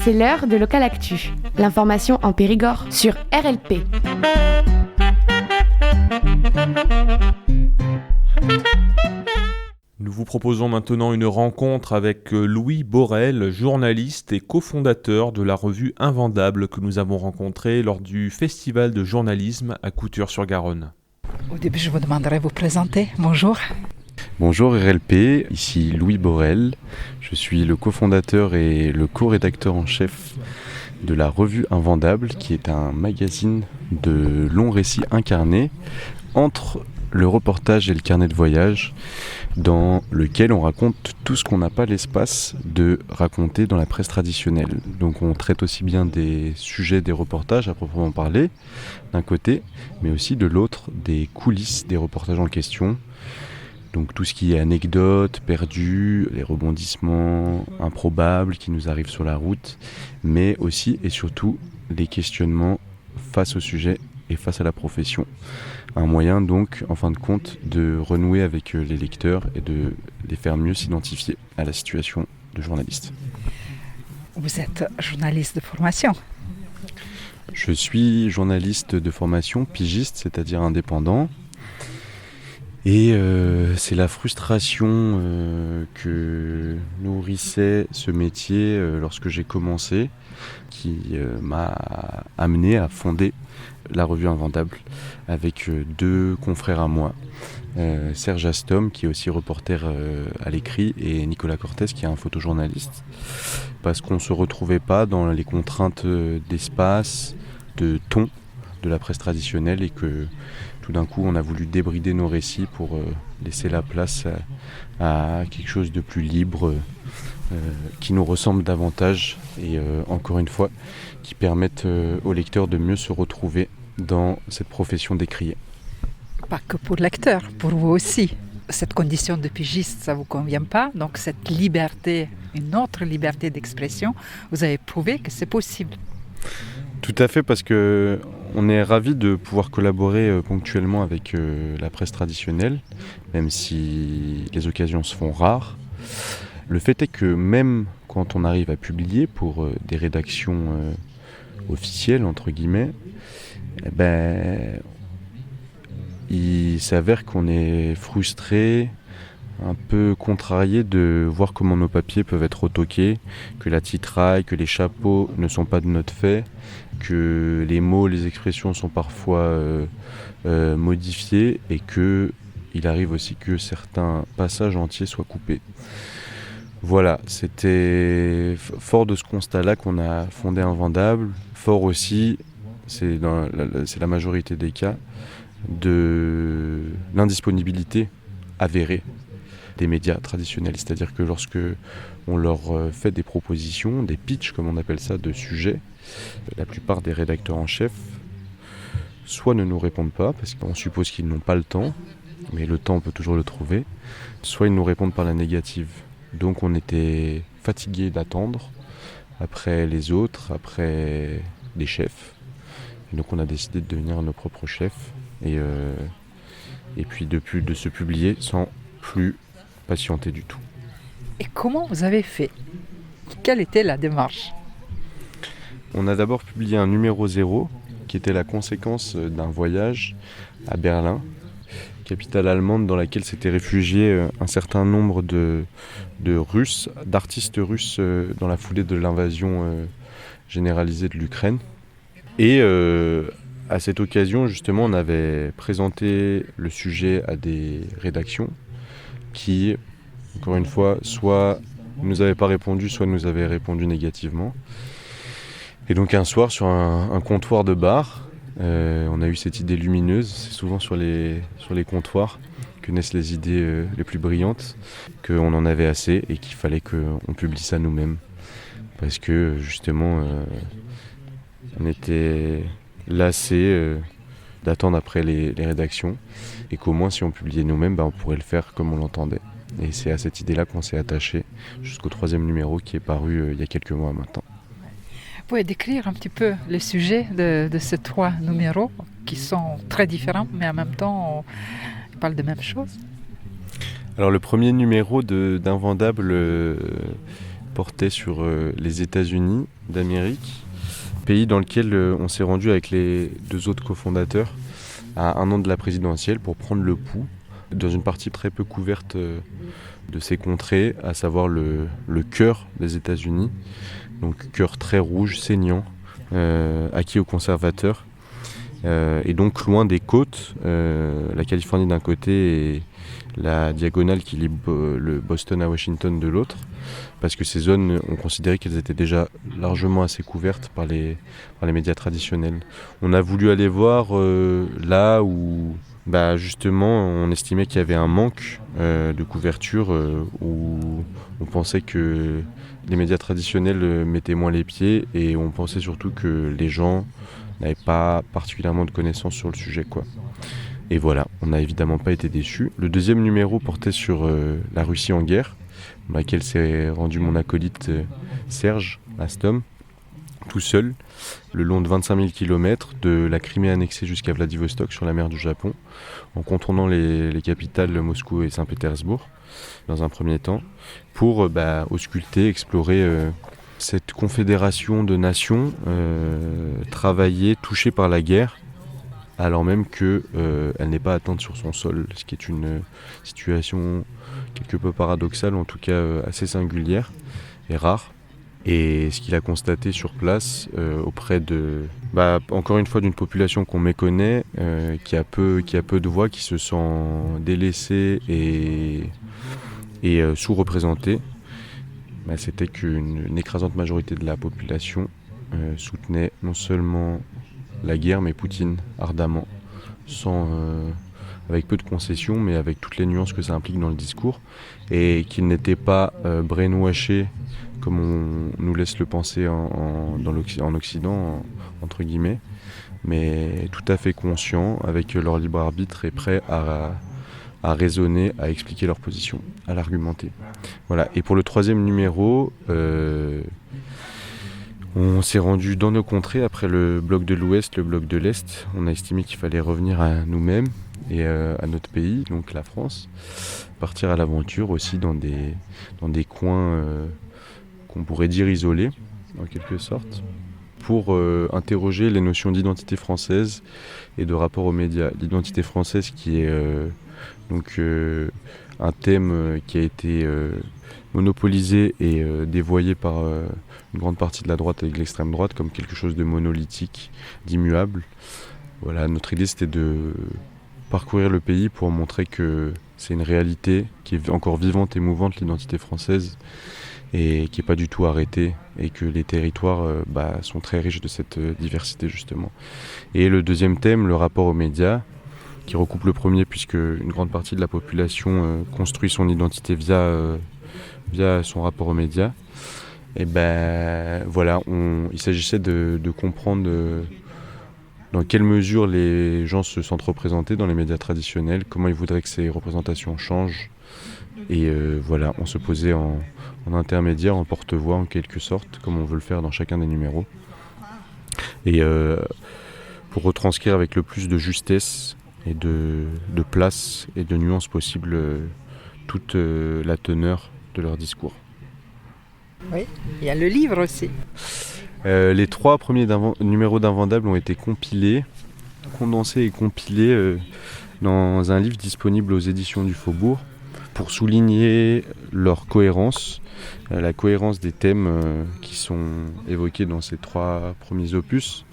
c'est l'heure de Local Actu, l'information en Périgord sur RLP. Nous vous proposons maintenant une rencontre avec Louis Borel, journaliste et cofondateur de la revue Invendable que nous avons rencontré lors du festival de journalisme à Coutures-sur-Garonne. Au début, je vous demanderai de vous présenter. Bonjour. Bonjour RLP, ici Louis Borel. Je suis le cofondateur et le co-rédacteur en chef de la revue Invendable, qui est un magazine de longs récits incarnés entre le reportage et le carnet de voyage, dans lequel on raconte tout ce qu'on n'a pas l'espace de raconter dans la presse traditionnelle. Donc on traite aussi bien des sujets des reportages à proprement parler, d'un côté, mais aussi de l'autre, des coulisses des reportages en question. Donc tout ce qui est anecdotes, perdues, les rebondissements improbables qui nous arrivent sur la route, mais aussi et surtout les questionnements face au sujet et face à la profession. Un moyen donc, en fin de compte, de renouer avec les lecteurs et de les faire mieux s'identifier à la situation de journaliste. Vous êtes journaliste de formation. Je suis journaliste de formation, pigiste, c'est-à-dire indépendant. Et c'est la frustration que nourrissait ce métier lorsque j'ai commencé qui m'a amené à fonder la revue Invendable avec deux confrères à moi, Serge Astom qui est aussi reporter à l'écrit et Nicolas Cortès qui est un photojournaliste, parce qu'on ne se retrouvait pas dans les contraintes d'espace, de ton de la presse traditionnelle, et que tout d'un coup on a voulu débrider nos récits pour laisser la place à quelque chose de plus libre, qui nous ressemble davantage et encore une fois qui permettent aux lecteurs de mieux se retrouver dans cette profession d'écrier. Pas que pour le lecteur, pour vous aussi. Cette condition de pigiste, ça ne vous convient pas. Donc cette liberté, une autre liberté d'expression, vous avez prouvé que c'est possible. Tout à fait, parce que on est ravis de pouvoir collaborer ponctuellement avec la presse traditionnelle, même si les occasions se font rares. Le fait est que même quand on arrive à publier pour des rédactions officielles, entre guillemets, il s'avère qu'on est frustré, un peu contrarié de voir comment nos papiers peuvent être retoqués, que la titraille, que les chapeaux ne sont pas de notre fait, que les mots, les expressions sont parfois modifiés, et qu'il arrive aussi que certains passages entiers soient coupés. Voilà, c'était fort de ce constat-là qu'on a fondé Invendable, fort aussi, c'est la majorité des cas, de l'indisponibilité avérée des médias traditionnels. C'est-à-dire que lorsque on leur fait des propositions, des pitchs comme on appelle ça, de sujets, la plupart des rédacteurs en chef soit ne nous répondent pas, parce qu'on suppose qu'ils n'ont pas le temps, mais le temps on peut toujours le trouver, soit ils nous répondent par la négative. Donc on était fatigués d'attendre après les autres, après les chefs. Et donc on a décidé de devenir nos propres chefs et puis de se publier sans plus patienter du tout. Et comment vous avez fait ? Quelle était la démarche ? On a d'abord publié un numéro 0 qui était la conséquence d'un voyage à Berlin, capitale allemande dans laquelle s'étaient réfugiés un certain nombre de Russes, d'artistes russes dans la foulée de l'invasion généralisée de l'Ukraine. Et à cette occasion, justement, on avait présenté le sujet à des rédactions qui, encore une fois, soit ne nous avaient pas répondu, soit nous avaient répondu négativement. Et donc un soir, sur un comptoir de bar, on a eu cette idée lumineuse. C'est souvent sur les comptoirs que naissent les idées les plus brillantes, qu'on en avait assez et qu'il fallait qu'on publie ça nous-mêmes. Parce que justement, on était lassés d'attendre après les rédactions, et qu'au moins si on publiait nous-mêmes, on pourrait le faire comme on l'entendait. Et c'est à cette idée-là qu'on s'est attaché jusqu'au 3e numéro qui est paru il y a quelques mois maintenant. Vous pouvez décrire un petit peu le sujet de ces 3 numéros qui sont très différents, mais en même temps, ils parlent de même chose. Alors le premier numéro d'Invendable portait sur les États-Unis d'Amérique, pays dans lequel on s'est rendu avec les 2 autres cofondateurs à 1 an de la présidentielle pour prendre le pouls dans une partie très peu couverte de ces contrées, à savoir le cœur des États-Unis, donc cœur très rouge, saignant, acquis aux conservateurs, et donc loin des côtes, la Californie d'un côté et la diagonale qui lie le Boston à Washington de l'autre, parce que ces zones, on considérait qu'elles étaient déjà largement assez couvertes par les médias traditionnels. On a voulu aller voir là où justement on estimait qu'il y avait un manque de couverture, où on pensait que les médias traditionnels mettaient moins les pieds, et on pensait surtout que les gens n'avaient pas particulièrement de connaissances sur le sujet, quoi. Et voilà, on n'a évidemment pas été déçus. Le 2e numéro portait sur la Russie en guerre, dans laquelle s'est rendu mon acolyte Serge Astom, tout seul, le long de 25 000 km, de la Crimée annexée jusqu'à Vladivostok sur la mer du Japon, en contournant les capitales Moscou et Saint-Pétersbourg, dans un premier temps, pour ausculter, explorer cette confédération de nations travaillées, touchées par la guerre, alors même qu'elle n'est pas atteinte sur son sol, ce qui est une situation quelque peu paradoxale, en tout cas assez singulière et rare. Et ce qu'il a constaté sur place auprès de, encore une fois, d'une population qu'on méconnaît, qui a peu de voix, qui se sent délaissée et sous-représentée, c'était qu'une écrasante majorité de la population soutenait non seulement la guerre, mais Poutine ardemment, avec peu de concessions, mais avec toutes les nuances que ça implique dans le discours, et qu'il n'était pas brainwashé comme on nous laisse le penser en Occident, entre guillemets, mais tout à fait conscient, avec leur libre arbitre et prêt à raisonner, à expliquer leur position, à l'argumenter. Voilà. Et pour le 3e numéro, on s'est rendu dans nos contrées après le bloc de l'Ouest, le bloc de l'Est. On a estimé qu'il fallait revenir à nous-mêmes et à notre pays, donc la France, partir à l'aventure aussi dans des coins qu'on pourrait dire isolés, en quelque sorte, pour interroger les notions d'identité française et de rapport aux médias. L'identité française qui est un thème qui a été monopolisé et dévoyé par une grande partie de la droite avec l'extrême droite comme quelque chose de monolithique, d'immuable. Voilà, notre idée c'était de parcourir le pays pour montrer que c'est une réalité qui est encore vivante et mouvante, l'identité française, et qui n'est pas du tout arrêtée, et que les territoires sont très riches de cette diversité justement. Et le 2e thème, le rapport aux médias, qui recoupe le premier puisque une grande partie de la population construit son identité via son rapport aux médias. Et voilà, il s'agissait de comprendre dans quelle mesure les gens se sentent représentés dans les médias traditionnels, comment ils voudraient que ces représentations changent. Et voilà, on se posait en intermédiaire, en porte-voix en quelque sorte, comme on veut le faire dans chacun des numéros. Et pour retranscrire avec le plus de justesse et de place et de nuances possibles toute la teneur de leur discours. Oui, il y a le livre aussi. Les 3 premiers numéros d'Invendable ont été compilés, condensés et compilés dans un livre disponible aux éditions du Faubourg pour souligner leur cohérence, la cohérence des thèmes qui sont évoqués dans ces 3 premiers opus,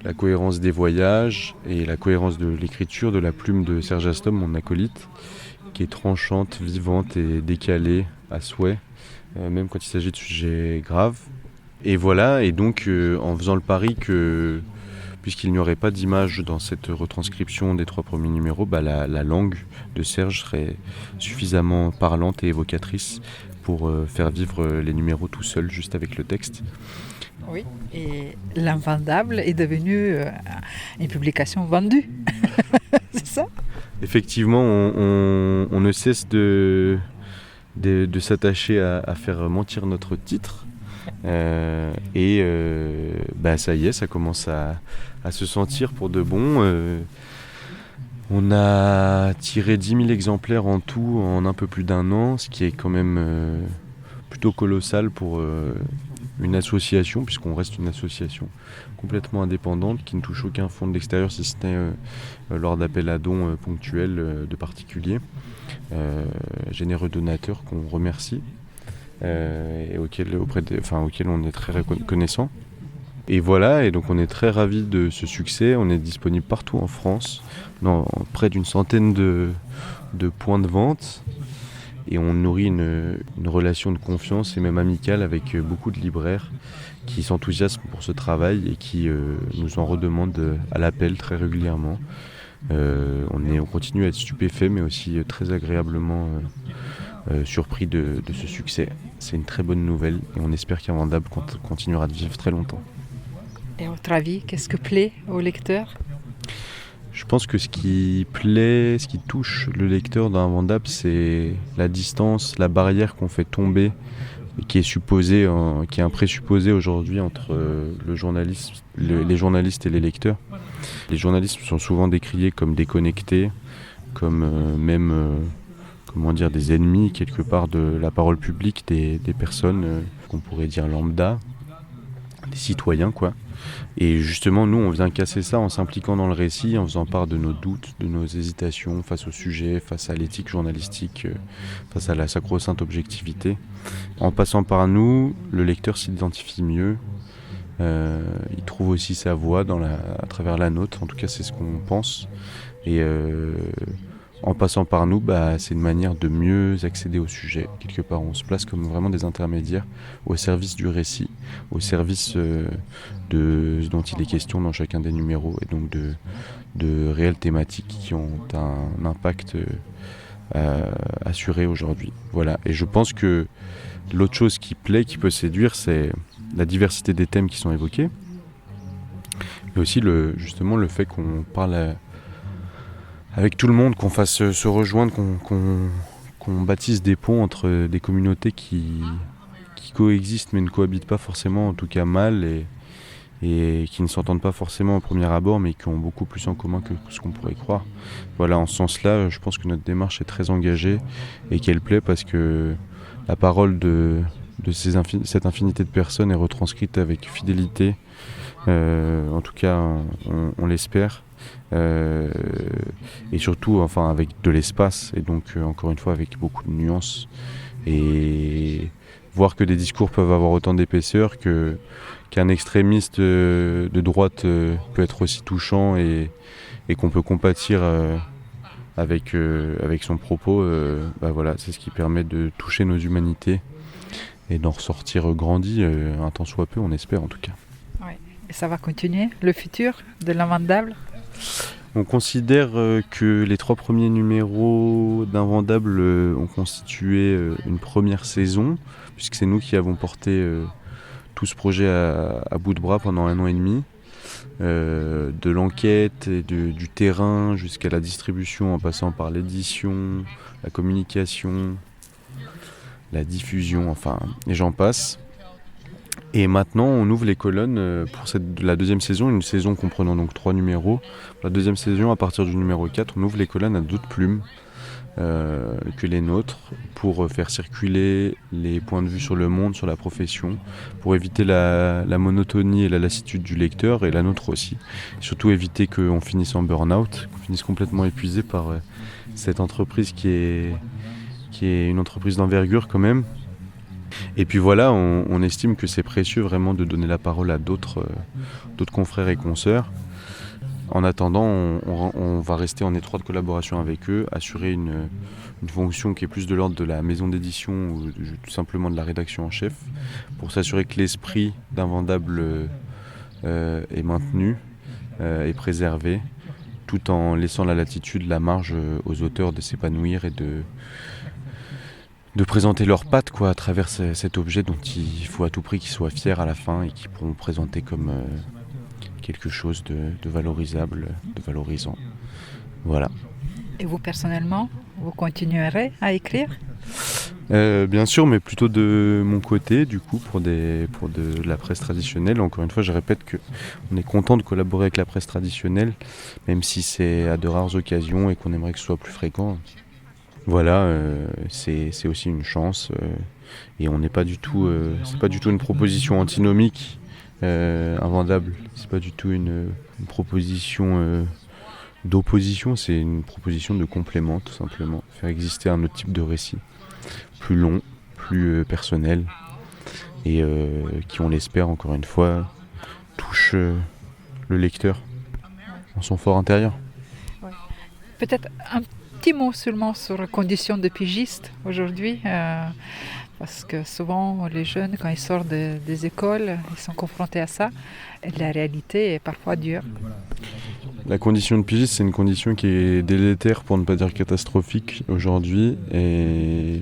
la cohérence des voyages et la cohérence de l'écriture de la plume de Serge Astom, mon acolyte, qui est tranchante, vivante et décalée à souhait, même quand il s'agit de sujets graves. Et voilà, et donc en faisant le pari que, puisqu'il n'y aurait pas d'image dans cette retranscription des 3 premiers numéros, la langue de Serge serait suffisamment parlante et évocatrice pour faire vivre les numéros tout seul, juste avec le texte. Oui, et l'Invendable est devenu une publication vendue, c'est ça ? Effectivement, on ne cesse de s'attacher à faire mentir notre titre. Et ça y est, ça commence à se sentir pour de bon. On a tiré 10 000 exemplaires en tout en un peu plus d'1 an, ce qui est quand même plutôt colossal pour une association, puisqu'on reste une association complètement indépendante qui ne touche aucun fonds de l'extérieur, si ce n'est lors d'appels à dons ponctuels de particuliers, généreux donateurs qu'on remercie et auxquels on est très reconnaissant. Et voilà, et donc on est très ravis de ce succès. On est disponible partout en France, dans près d'une centaine de points de vente. Et on nourrit une relation de confiance et même amicale avec beaucoup de libraires qui s'enthousiasment pour ce travail et qui nous en redemandent à l'appel très régulièrement. On continue à être stupéfait, mais aussi très agréablement surpris de ce succès. C'est une très bonne nouvelle et on espère qu'Invendable continuera de vivre très longtemps. Et à votre avis, qu'est-ce que plaît au lecteur ? Je pense que ce qui plaît, ce qui touche le lecteur dans Invendable, c'est la distance, la barrière qu'on fait tomber, et qui est un présupposé aujourd'hui entre les journalistes et les lecteurs. Les journalistes sont souvent décriés comme déconnectés, comme des ennemis quelque part de la parole publique des personnes qu'on pourrait dire lambda, des citoyens quoi. Et justement, nous, on vient casser ça en s'impliquant dans le récit, en faisant part de nos doutes, de nos hésitations face au sujet, face à l'éthique journalistique, face à la sacro-sainte objectivité. En passant par nous, le lecteur s'identifie mieux, il trouve aussi sa voix à travers la nôtre, en tout cas c'est ce qu'on pense. Et en passant par nous, c'est une manière de mieux accéder au sujet. Quelque part, on se place comme vraiment des intermédiaires au service du récit, au service de ce dont il est question dans chacun des numéros, et donc de réelles thématiques qui ont un impact assuré aujourd'hui. Voilà. Et je pense que l'autre chose qui plaît, qui peut séduire, c'est la diversité des thèmes qui sont évoqués, mais aussi justement le fait qu'on parle avec tout le monde, qu'on fasse se rejoindre, qu'on bâtisse des ponts entre des communautés qui coexistent mais ne cohabitent pas forcément, en tout cas mal, et qui ne s'entendent pas forcément au premier abord, mais qui ont beaucoup plus en commun que ce qu'on pourrait croire. Voilà, en ce sens-là, je pense que notre démarche est très engagée et qu'elle plaît parce que la parole de cette infinité de personnes est retranscrite avec fidélité, en tout cas on l'espère. Et surtout avec de l'espace et donc encore une fois avec beaucoup de nuances, et voir que des discours peuvent avoir autant d'épaisseur qu'un extrémiste de droite peut être aussi touchant et qu'on peut compatir avec son propos, voilà, c'est ce qui permet de toucher nos humanités et d'en ressortir grandi, un tant soit peu, on espère en tout cas. Oui. Et ça va continuer, le futur de l'Invendable ? On considère que les 3 premiers numéros d'Invendable ont constitué une première saison, puisque c'est nous qui avons porté tout ce projet à bout de bras pendant 1 an et demi. De l'enquête et du terrain jusqu'à la distribution, en passant par l'édition, la communication, la diffusion, et j'en passe. Et maintenant, on ouvre les colonnes pour la deuxième saison, une saison comprenant donc 3 numéros. La deuxième saison, à partir du numéro 4, on ouvre les colonnes à d'autres plumes que les nôtres, pour faire circuler les points de vue sur le monde, sur la profession, pour éviter la monotonie et la lassitude du lecteur, et la nôtre aussi. Et surtout éviter qu'on finisse en burn-out, qu'on finisse complètement épuisé par cette entreprise qui est une entreprise d'envergure quand même. Et puis voilà, on estime que c'est précieux vraiment de donner la parole à d'autres confrères et consoeurs. En attendant, on va rester en étroite collaboration avec eux, assurer une fonction qui est plus de l'ordre de la maison d'édition ou tout simplement de la rédaction en chef, pour s'assurer que l'esprit d'Invendable est maintenu et préservé, tout en laissant la latitude, la marge aux auteurs de s'épanouir et de présenter leurs pattes à travers cet objet dont il faut à tout prix qu'ils soient fiers à la fin et qu'ils pourront présenter comme quelque chose de valorisable, de valorisant. Voilà. Et vous personnellement, vous continuerez à écrire ? Bien sûr, mais plutôt de mon côté, du coup, pour de la presse traditionnelle. Encore une fois, je répète qu'on est content de collaborer avec la presse traditionnelle, même si c'est à de rares occasions et qu'on aimerait que ce soit plus fréquent. Voilà, c'est aussi une chance Et on n'est pas du tout, c'est pas du tout une proposition antinomique, invendable. C'est pas du tout une proposition d'opposition, c'est une proposition de complément, tout simplement. Faire exister un autre type de récit, plus long, plus personnel, et qui, on l'espère encore une fois, touche le lecteur en son fort intérieur. Peut-être un petit mot seulement sur les conditions de pigiste aujourd'hui, parce que souvent les jeunes, quand ils sortent des écoles, ils sont confrontés à ça, et la réalité est parfois dure. La condition de pigiste, c'est une condition qui est délétère, pour ne pas dire catastrophique aujourd'hui, et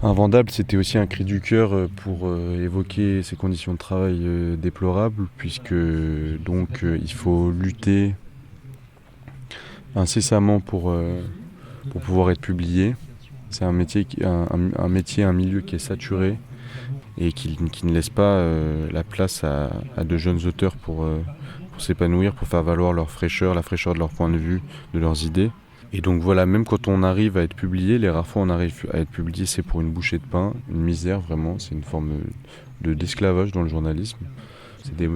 invendable, c'était aussi un cri du cœur pour évoquer ces conditions de travail déplorables, puisque donc il faut lutter incessamment pour pouvoir être publié. C'est un métier, un milieu qui est saturé et qui ne laisse pas la place à de jeunes auteurs pour s'épanouir, pour faire valoir leur fraîcheur, la fraîcheur de leur point de vue, de leurs idées. Et donc voilà, même quand on arrive à être publié, les rares fois on arrive à être publié, c'est pour une bouchée de pain, une misère vraiment, c'est une forme d'esclavage dans le journalisme.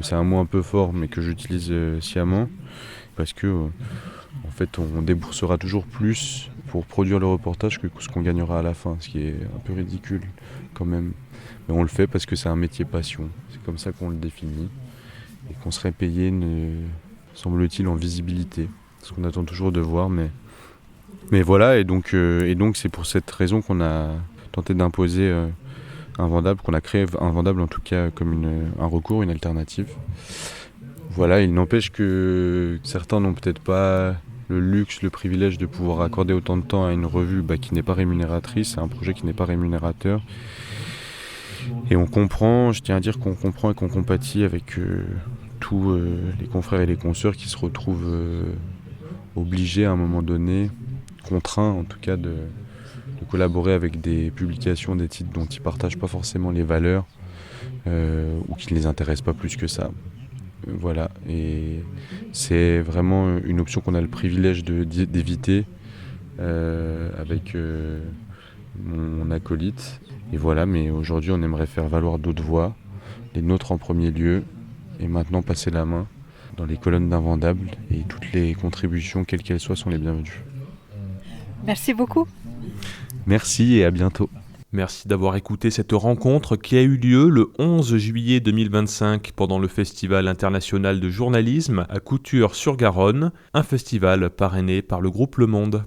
C'est un mot un peu fort, mais que j'utilise sciemment, parce que en fait on déboursera toujours plus pour produire le reportage que ce qu'on gagnera à la fin, ce qui est un peu ridicule quand même. Mais on le fait parce que c'est un métier passion, c'est comme ça qu'on le définit, et qu'on serait payé, semble-t-il, en visibilité, ce qu'on attend toujours de voir, mais voilà, et donc c'est pour cette raison qu'on a tenté d'imposer Invendable, qu'on a créé Invendable en tout cas comme un recours, une alternative. Voilà, il n'empêche que certains n'ont peut-être pas le luxe, le privilège de pouvoir accorder autant de temps à une revue qui n'est pas rémunératrice, à un projet qui n'est pas rémunérateur. Et on comprend, je tiens à dire qu'on comprend et qu'on compatit avec tous les confrères et les consoeurs qui se retrouvent obligés à un moment donné, contraints en tout cas de collaborer avec des publications, des titres dont ils ne partagent pas forcément les valeurs ou qui ne les intéressent pas plus que ça. Voilà, et c'est vraiment une option qu'on a le privilège d'éviter avec mon acolyte. Et voilà, mais aujourd'hui on aimerait faire valoir d'autres voix, les nôtres en premier lieu, et maintenant passer la main dans les colonnes d'Invendable, et toutes les contributions, quelles qu'elles soient, sont les bienvenues. Merci beaucoup. Merci et à bientôt. Merci d'avoir écouté cette rencontre qui a eu lieu le 11 juillet 2025 pendant le Festival international de journalisme à Couture-sur-Garonne, un festival parrainé par le groupe Le Monde.